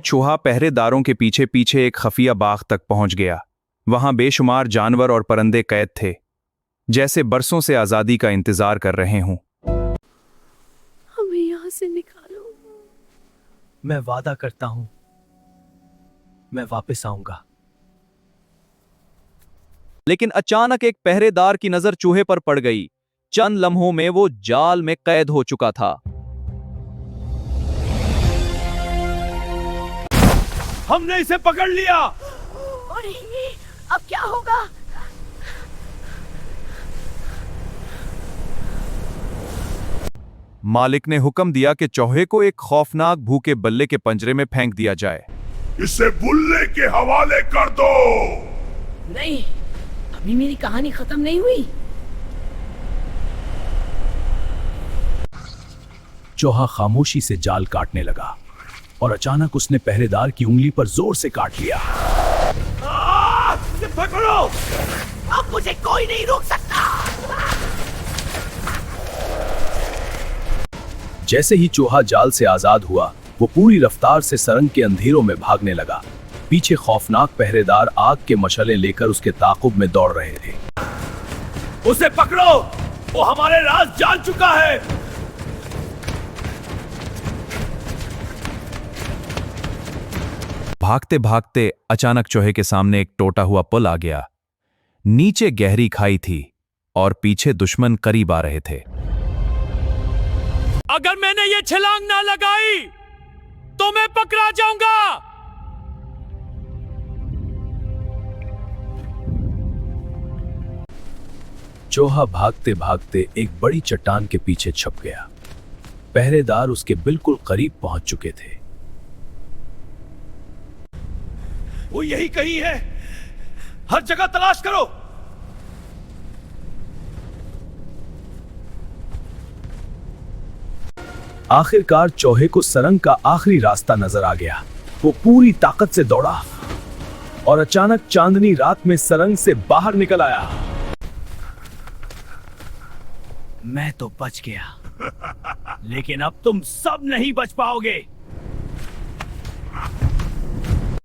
चूहा पहरेदारों के पीछे पीछे एक खफिया बाग तक पहुंच गया। वहां बेशुमार जानवर और परिंदे कैद थे, जैसे बरसों से आजादी का इंतजार कर रहे हों। हमें यहाँ से निकालो। मैं वादा करता हूं, मैं वापस आऊंगा। लेकिन अचानक एक पहरेदार की नजर चूहे पर पड़ गई। चंद लम्हों में वो जाल में कैद हो चुका था। हमने इसे पकड़ लिया। और ये अब क्या होगा? मालिक ने हुक्म दिया कि चूहे को एक खौफनाक भूखे बल्ले के पंजरे में फेंक दिया जाए। इसे बुल्ले के हवाले कर दो। नहीं, अभी मेरी कहानी खत्म नहीं हुई। चूहा खामोशी से जाल काटने लगा और अचानक उसने पहरेदार की उंगली पर जोर से काट लिया। पकड़ो! अब मुझे कोई नहीं रोक सकता। जैसे ही चूहा जाल से आजाद हुआ, वो पूरी रफ्तार से सरंग के अंधेरों में भागने लगा। पीछे खौफनाक पहरेदार आग के मशालें लेकर उसके ताक़ुब में दौड़ रहे थे। उसे पकड़ो! वो हमारे राज जान चुका है। भागते भागते अचानक चूहे के सामने एक टूटा हुआ पुल आ गया। नीचे गहरी खाई थी और पीछे दुश्मन करीब आ रहे थे। अगर मैंने ये छलांग ना लगाई तो मैं पकड़ा जाऊंगा। चूहा भागते भागते एक बड़ी चट्टान के पीछे छुप गया। पहरेदार उसके बिल्कुल करीब पहुंच चुके थे। वो यही कहीं है, हर जगह तलाश करो। आखिरकार चूहे को सरंग का आखिरी रास्ता नजर आ गया। वो पूरी ताकत से दौड़ा और अचानक चांदनी रात में सरंग से बाहर निकल आया। मैं तो बच गया, लेकिन अब तुम सब नहीं बच पाओगे।